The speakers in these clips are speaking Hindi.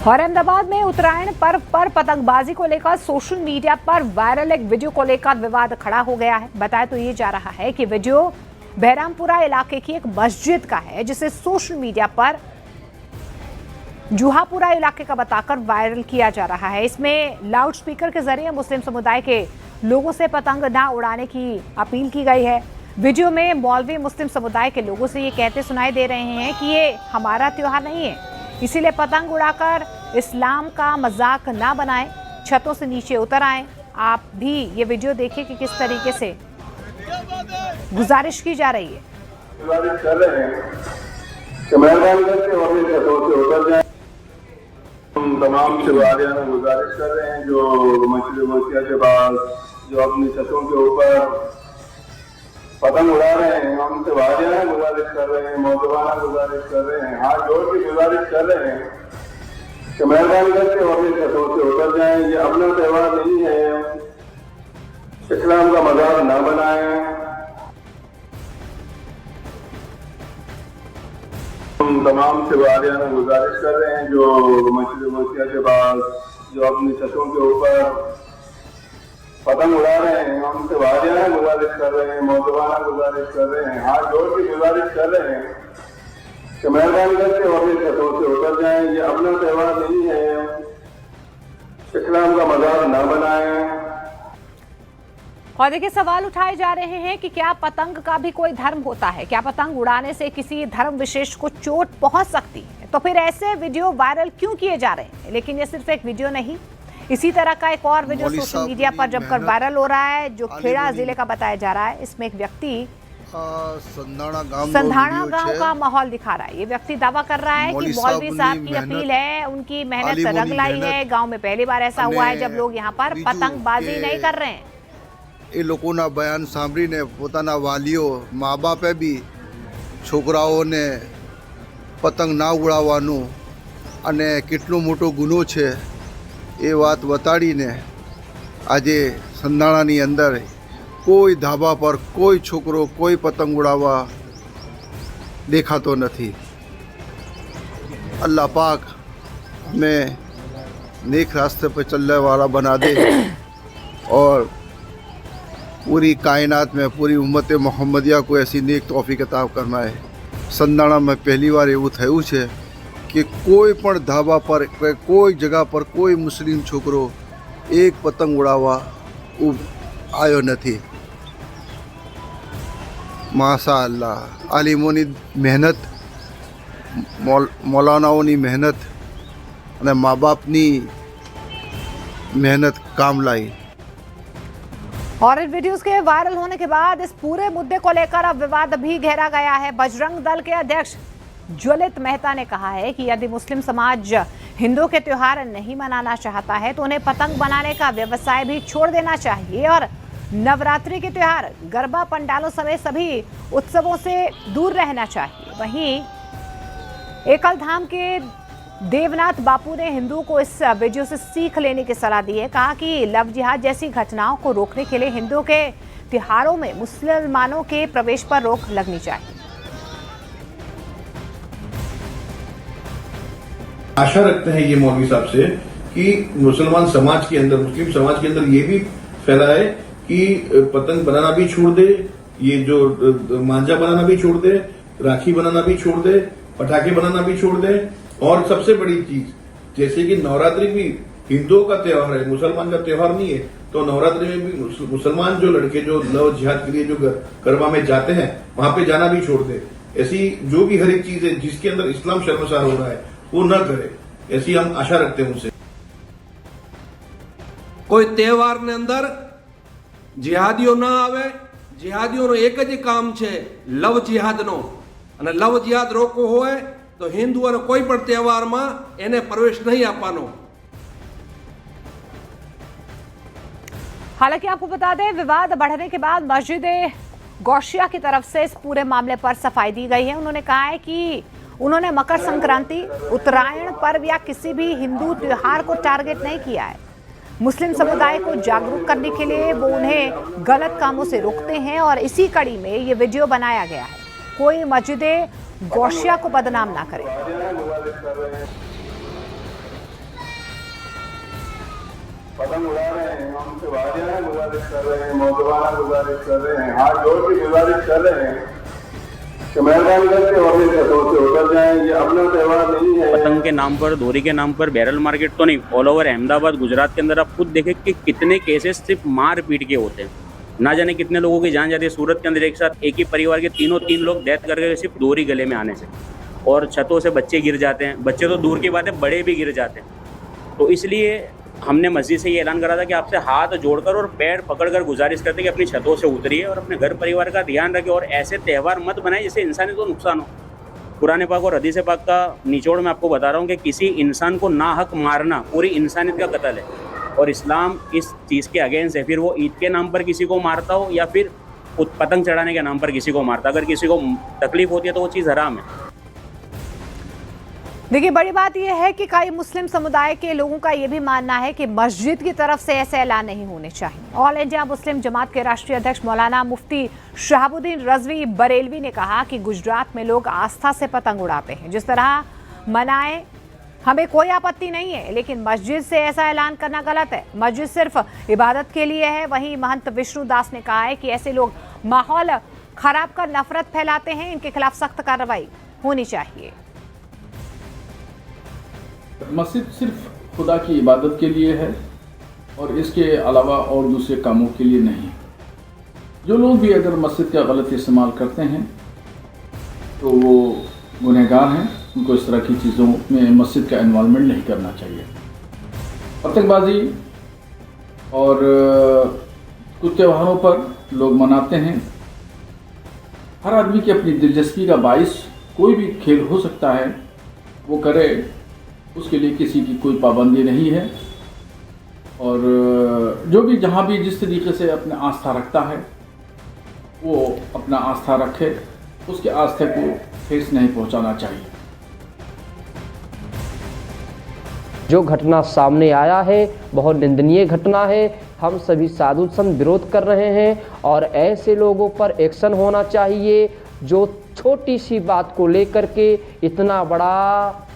और अहमदाबाद में उत्तरायण पर्व पर पतंगबाजी को लेकर सोशल मीडिया पर वायरल एक वीडियो को लेकर विवाद खड़ा हो गया है। बताया तो ये जा रहा है कि वीडियो बहरामपुरा इलाके की एक मस्जिद का है, जिसे सोशल मीडिया पर जुहापुरा इलाके का बताकर वायरल किया जा रहा है। इसमें लाउड स्पीकर के जरिए मुस्लिम समुदाय के लोगों से पतंग ना उड़ाने की अपील की गई है। वीडियो में मौलवी मुस्लिम समुदाय के लोगों से ये कहते सुनाई दे रहे हैं कि ये हमारा त्योहार नहीं है, इसीलिए पतंग उड़ाकर इस्लाम का मजाक ना बनाएं, छतों से नीचे उतर आएं। आप भी ये वीडियो देखिए कि किस तरीके से गुजारिश की जा रही है। गुजारिश कर रहे हैं कि मेहरबानी करके और भी छतों से उतर जाएं। हम तमाम शहरियों को गुजारिश कर रहे हैं जो मस्जिद के पास जो अपनी छतों के ऊपर पतंग उड़ा रहे हैं, हम शहरियां गुजारिश कर रहे हैं, मौजूदाना गुजारिश कर रहे हैं, हाथ जोड़ के गुजारिश कर रहे हैं कि मेहरबानी करके और भी छतों से उतर जाएं। ये अपना त्यौहार नहीं है, इस्लाम का मजाक ना बनाएं। हम तमाम शहरियों को गुजारिश कर रहे हैं जो मस्जिद के पास जो अपनी छतों के ऊपर पतंग उड़ा रहे हैं, हम शहरियां गुजारिश कर रहे हैं, मौजूदाना गुजारिश कर रहे हैं, हाथ जोड़ के गुजारिश कर रहे हैं कि मेहरबानी करके और भी छतों से उतर जाएं। ये अपना त्यौहार नहीं है, इस्लाम का मजाक ना बनाएं। और देखिए, सवाल उठाए जा रहे हैं कि क्या पतंग का भी कोई धर्म होता है? क्या पतंग उड़ाने से किसी धर्म विशेष को चोट पहुंच सकती है? तो फिर ऐसे वीडियो वायरल क्यों किए जा रहे हैं? लेकिन ये सिर्फ एक वीडियो नहीं, इसी तरह का एक और वीडियो सोशल मीडिया पर जमकर वायरल हो रहा है, जो खेड़ा जिले का बताया जा रहा है। इसमें एक व्यक्ति संधाना गांव का माहौल दिखा रहा है। ये व्यक्ति दावा कर रहा है कि मौलवी साहब की अपील है, उनकी मेहनत रंग लाई है। गांव में पहली बार ऐसा हुआ है जब लोग यहाँ पर पतंगबाजी नहीं कर रहे हैं। એ લોકોના બયાન સાંભળીને પોતાના વાલીઓ મા બાપે બી છોકરાઓને પતંગ ના ઉડાવવાનું અને કેટલો મોટો ગુનો છે એ વાત બતાડીને આજે સંધાણાની અંદર કોઈ ધાબા પર કોઈ છોકરો કોઈ પતંગ ઉડાવવા દેખાતો નથી। अल्लाह पाक हमें नेक रास्ते पर चलने वाला बना दे और पूरी कायनात में पूरी उम्मत मोहम्मदिया को ऐसी नेक तौफीक अता फरमाए। संधाणा में पहली बार एवं थयुं छे कि कोई पण धाबा पर कोई जगह पर कोई मुस्लिम छोकरो एक पतंग उड़ावा आयो नहीं। माशा अल्लाह, आलिमोनी मेहनत, मौलानाओनी मेहनत અને મા બાપની मेहनत काम लाई। और इन वीडियोस के वायरल होने के बाद इस पूरे मुद्दे को लेकर अब विवाद भी गहरा गया है। बजरंग दल के अध्यक्ष ज्वलित मेहता ने कहा है कि यदि मुस्लिम समाज हिंदुओं के त्योहार नहीं मनाना चाहता है तो उन्हें पतंग बनाने का व्यवसाय भी छोड़ देना चाहिए और नवरात्रि के त्योहार, गरबा पंडालों समेत सभी उत्सवों से दूर रहना चाहिए। वहीं एकलधाम के देवनाथ बापू ने हिंदुओं को इस वीडियो से सीख लेने की सलाह दी है। कहा कि लव जिहाद जैसी घटनाओं को रोकने के लिए हिंदुओं के त्योहारों में मुसलमानों के प्रवेश पर रोक लगनी चाहिए। आशा रखते हैं ये मौलवी साहब से कि मुसलमान समाज के अंदर, मुस्लिम समाज के अंदर ये भी फैलाए कि पतंग बनाना भी छोड़ दे, ये जो मांझा बनाना भी छोड़ दे, राखी बनाना भी छोड़ दे, पटाखे बनाना भी छोड़ दे। और सबसे बड़ी चीज जैसे कि नवरात्रि भी हिंदुओं का त्योहार है, मुसलमान का त्योहार नहीं है, तो नवरात्रि में भी मुसलमान जो लड़के जो लव जिहाद के लिए जो गरबा में जाते हैं वहां पे जाना भी छोड़ दे। ऐसी जो भी हर एक चीज है जिसके अंदर इस्लाम शर्मसार हो रहा है वो न करे, ऐसी हम आशा रखते हैं उनसे। कोई त्योहार ने अंदर जिहादियों न आवे। जिहादियों एक ज काम है लव जिहाद नो, અને લવ જિહાદ રોકવો હોય તો હિન્દુઓનો કોઈ પણ તહેવારમાં એને પ્રવેશ નહીં આપવાનો। हालांकि आपको बता दें, विवाद बढ़ने के बाद मस्जिद गौशिया की तरफ से इस पूरे मामले पर सफाई दी गई है। उन्होंने कहा है कि उन्होंने मकर संक्रांति, उत्तरायण पर्व या किसी भी हिंदू त्योहार को टारगेट नहीं किया है। मुस्लिम समुदाय को जागरूक करने के लिए वो उन्हें गलत कामों से रोकते हैं और इसी कड़ी में ये वीडियो बनाया गया है। कोई मस्जिद गौशिया को बदनाम ना करे। पतंग उड़ा रहे हैं, हम उनसे वादियाना गुजारिश कर रहे हैं, मौजूदाना गुजारिश कर रहे हैं, हाथ जोड़ के गुजारिश कर रहे हैं कि मेहरबानी करके और अपनी छतों से उतर जाएं। ये अपना त्यौहार नहीं है। पतंग के नाम पर, दोरी के नाम पर बैरल मार्केट तो नहीं, ऑल ओवर अहमदाबाद, गुजरात के अंदर आप खुद देखें कि कितने केसेस सिर्फ मार पीट के होते हैं। ना जाने कितने लोगों की जान जाती है। सूरत के अंदर एक साथ एक ही परिवार के तीन लोग डेथ कर गए सिर्फ दोरी गले में आने से। और छतों से बच्चे गिर जाते हैं, बच्चे तो दूर की बात है, बड़े भी गिर जाते हैं। तो इसलिए हमने मस्जिद से ये ऐलान करा था कि आपसे हाथ जोड़कर और पैर पकड़कर गुजारिश करते हैं कि अपनी छतों से उतरिए और अपने घर परिवार का ध्यान रखें और ऐसे त्यौहार मत बनाएं जिससे इंसानी को नुकसान हो। कुरान पाक और हदीस पाक का निचोड़ मैं आपको बता रहा हूँ कि किसी इंसान को नाहक मारना पूरी इंसानियत का कत्ल है और इस्लाम इस चीज़ के अगेंस्ट है। फिर वो ईद के नाम पर किसी को मारता हो या फिर पतंग चढ़ाने के नाम पर किसी को मारता, अगर किसी को तकलीफ होती है तो वो चीज़ हराम है। देखिए, बड़ी बात यह है कि कई मुस्लिम समुदाय के लोगों का यह भी मानना है कि मस्जिद की तरफ से ऐसे ऐलान नहीं होने चाहिए। ऑल इंडिया मुस्लिम जमात के राष्ट्रीय अध्यक्ष मौलाना मुफ्ती शहाबुद्दीन रजवी बरेलवी ने कहा कि गुजरात में लोग आस्था से पतंग उड़ाते हैं, जिस तरह मनाएं, हमें कोई आपत्ति नहीं है, लेकिन मस्जिद से ऐसा ऐलान करना गलत है। मस्जिद सिर्फ इबादत के लिए है। वहीं महंत विष्णु दास ने कहा है कि ऐसे लोग माहौल खराब कर नफरत फैलाते हैं, इनके खिलाफ सख्त कार्रवाई होनी चाहिए। मस्जिद सिर्फ खुदा की इबादत के लिए है और इसके अलावा और दूसरे कामों के लिए नहीं। जो लोग भी अगर मस्जिद का गलत इस्तेमाल करते हैं तो वो गुनहगार हैं। उनको इस तरह की चीज़ों में मस्जिद का इन्वॉल्वमेंट नहीं करना चाहिए। पतंगबाजी और कुछ त्योहारों पर लोग मनाते हैं। हर आदमी की अपनी दिलचस्पी का बाइस कोई भी खेल हो सकता है, वो करे, उसके लिए किसी की कोई पाबंदी नहीं है। और जो भी जहाँ भी जिस तरीके से अपने आस्था रखता है वो अपना आस्था रखे, उसके आस्था को ठेस नहीं पहुँचाना चाहिए। जो घटना सामने आया है बहुत निंदनीय घटना है। हम सभी साधु संत विरोध कर रहे हैं और ऐसे लोगों पर एक्शन होना चाहिए जो छोटी सी बात को लेकर के इतना बड़ा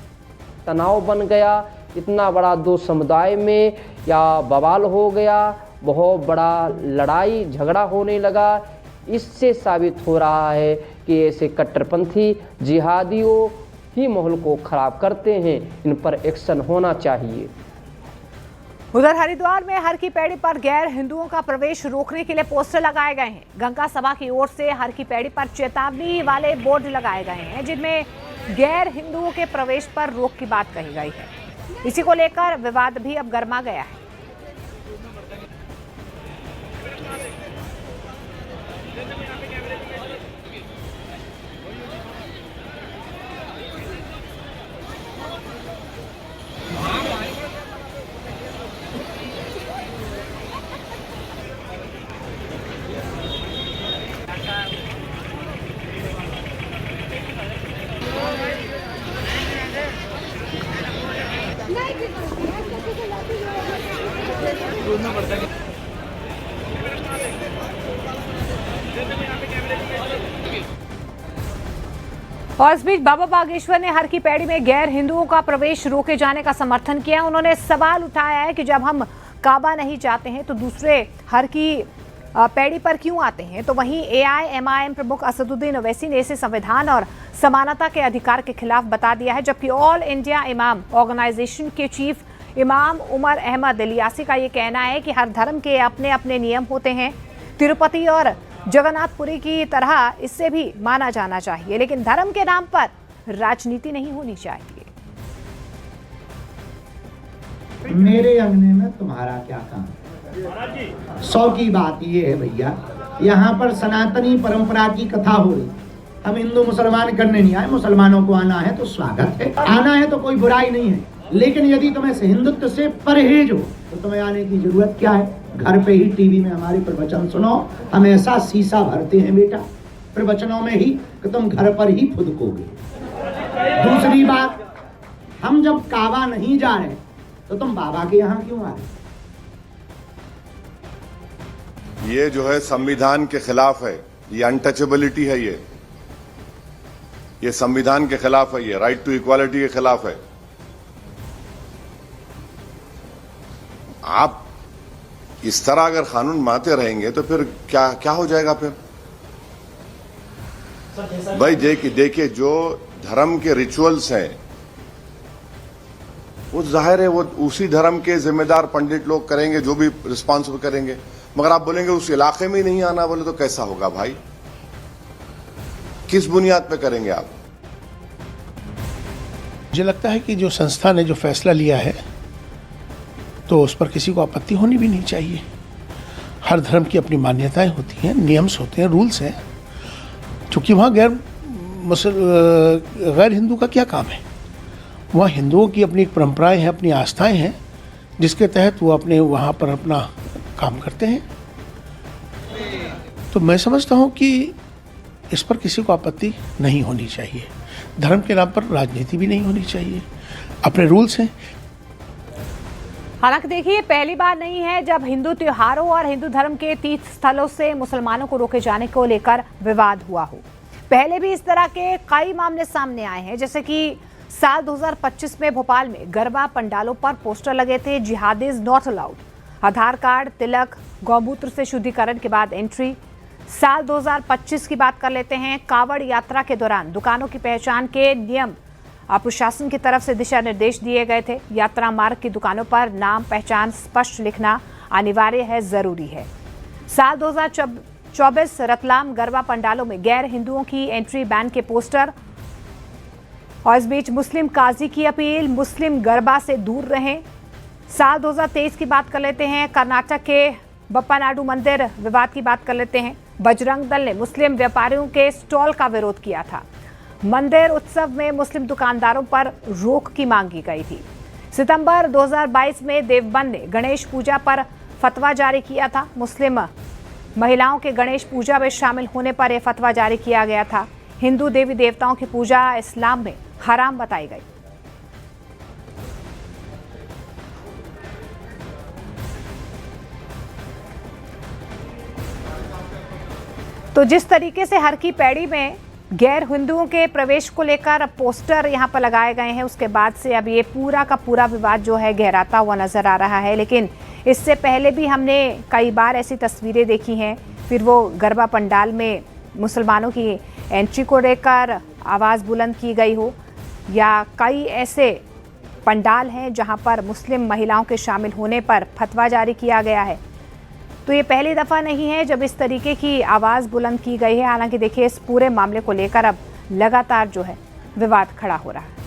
तनाव बन गया, इतना बड़ा दो समुदाय में या बवाल हो गया, बहुत बड़ा लड़ाई झगड़ा होने लगा। इससे साबित हो रहा है कि ऐसे कट्टरपंथी जिहादियों ही माहौल को खराब करते हैं। इन पर एक्शन होना चाहिए। उधर हरिद्वार में हर की पैड़ी पर गैर हिंदुओं का प्रवेश रोकने के लिए पोस्टर लगाए गए हैं। गंगा सभा की ओर से हर की पैड़ी पर चेतावनी वाले बोर्ड लगाए गए हैं जिनमें गैर हिंदुओं के प्रवेश पर रोक की बात कही गई है। इसी को लेकर विवाद भी अब गर्मा गया है। और इस बीच बाबा बागेश्वर ने हर की पैड़ी में गैर हिंदुओं का प्रवेश रोके जाने का समर्थन किया। उन्होंने सवाल उठाया है कि जब हम काबा नहीं जाते हैं तो दूसरे हर की पैड़ी पर क्यों आते हैं। तो वहीं AIMIM प्रमुख असदुद्दीन ओवैसी ने इसे संविधान और समानता के अधिकार के खिलाफ बता दिया है, जबकि ऑल इंडिया इमाम ऑर्गेनाइजेशन के चीफ इमाम उमर अहमद इलियासी का ये कहना है कि हर धर्म के अपने अपने नियम होते हैं। तिरुपति और जगन्नाथपुरी की तरह इससे भी माना जाना चाहिए, लेकिन धर्म के नाम पर राजनीति नहीं होनी चाहिए। मेरे अंगने में तुम्हारा क्या काम। 100 की बात ये है भैया, यहाँ पर सनातनी परंपरा की कथा हो रही। हम हिंदू मुसलमान करने नहीं आए, मुसलमानों को आना है तो स्वागत है, आना है तो कोई बुराई नहीं है। लेकिन यदि तुम्हें हिंदुत्व से परहेज हो तो तुम्हें आने की जरूरत क्या है। घर पे ही टीवी में हमारे प्रवचन सुनो, हम ऐसा शीशा भरते हैं बेटा प्रवचनों में ही कि तुम घर पर ही फुदकोगे। दूसरी बात, हम जब काबा नहीं जा रहे तो तुम बाबा के यहाँ क्यों आ रहे। ये जो है संविधान के खिलाफ है, ये अनटचेबिलिटी है, ये संविधान के खिलाफ है, ये राइट टू इक्वालिटी के खिलाफ है। आप इस तरह अगर कानून मानते रहेंगे तो फिर क्या क्या हो जाएगा फिर? भाई देखिए जो धर्म के रिचुअल्स हैं वो जाहिर है वो उसी धर्म के जिम्मेदार पंडित लोग करेंगे, जो भी रिस्पॉन्सिबल करेंगे। मगर आप बोलेंगे उस इलाके में ही नहीं आना बोले तो कैसा होगा भाई? किस बुनियाद पे करेंगे आप? मुझे लगता है कि जो संस्था ने जो फैसला लिया है तो उस पर किसी को आपत्ति होनी भी नहीं चाहिए। हर धर्म की अपनी मान्यताएं होती हैं, नियम्स होते हैं, रूल्स हैं। क्योंकि वहाँ गैर हिंदू का क्या काम है? वहाँ हिंदुओं की अपनी परंपराएं हैं, अपनी आस्थाएं हैं, जिसके तहत वो अपने वहाँ पर अपना काम करते हैं। तो मैं समझता हूँ कि इस पर किसी को आपत्ति नहीं होनी चाहिए। धर्म के नाम पर राजनीति भी नहीं होनी चाहिए, अपने रूल्स हैं। हालांकि देखिए, पहली बार नहीं है जब हिंदू त्योहारों और हिंदू धर्म के तीर्थ स्थलों से मुसलमानों को रोके जाने को लेकर विवाद हुआ हो। पहले भी इस तरह के कई मामले सामने आए हैं, जैसे कि साल 2025 में भोपाल में गरबा पंडालों पर पोस्टर लगे थे, jihadis not allowed. Aadhaar card, तिलक, गौमूत्र से शुद्धिकरण के बाद एंट्री। साल 2025 की बात कर लेते हैं। कांवड़ यात्रा के दौरान दुकानों की पहचान के नियम प्रशासन की तरफ से दिशा निर्देश दिए गए थे। यात्रा मार्ग की दुकानों पर नाम पहचान स्पष्ट लिखना अनिवार्य है, जरूरी है। साल 2024 रतलाम गरबा पंडालों में गैर हिंदुओं की एंट्री बैन के पोस्टर। और इस बीच मुस्लिम काजी की अपील, मुस्लिम गरबा से दूर रहें। साल 2023 की बात कर लेते हैं। कर्नाटक के बप्पानाडु मंदिर विवाद की बात कर लेते हैं। बजरंग दल ने मुस्लिम व्यापारियों के स्टॉल का विरोध किया था। मंदिर उत्सव में मुस्लिम दुकानदारों पर रोक की मांगी गई थी। सितंबर 2022 में देवबंद ने गणेश पूजा पर फतवा जारी किया था। मुस्लिम महिलाओं के गणेश पूजा में शामिल होने पर यह फतवा जारी किया गया था। हिंदू देवी देवताओं की पूजा इस्लाम में हराम बताई गई। तो जिस तरीके से हर की पैड़ी में गैर हिंदुओं के प्रवेश को लेकर पोस्टर यहां पर लगाए गए हैं, उसके बाद से अब ये पूरा का पूरा विवाद जो है गहराता हुआ नजर आ रहा है। लेकिन इससे पहले भी हमने कई बार ऐसी तस्वीरें देखी हैं। फिर वो गरबा पंडाल में मुसलमानों की एंट्री को लेकर आवाज़ बुलंद की गई हो, या कई ऐसे पंडाल हैं जहां पर मुस्लिम महिलाओं के शामिल होने पर फतवा जारी किया गया है। तो ये पहली दफ़ा नहीं है जब इस तरीके की आवाज़ बुलंद की गई है। हालांकि देखिए, इस पूरे मामले को लेकर अब लगातार जो है विवाद खड़ा हो रहा है।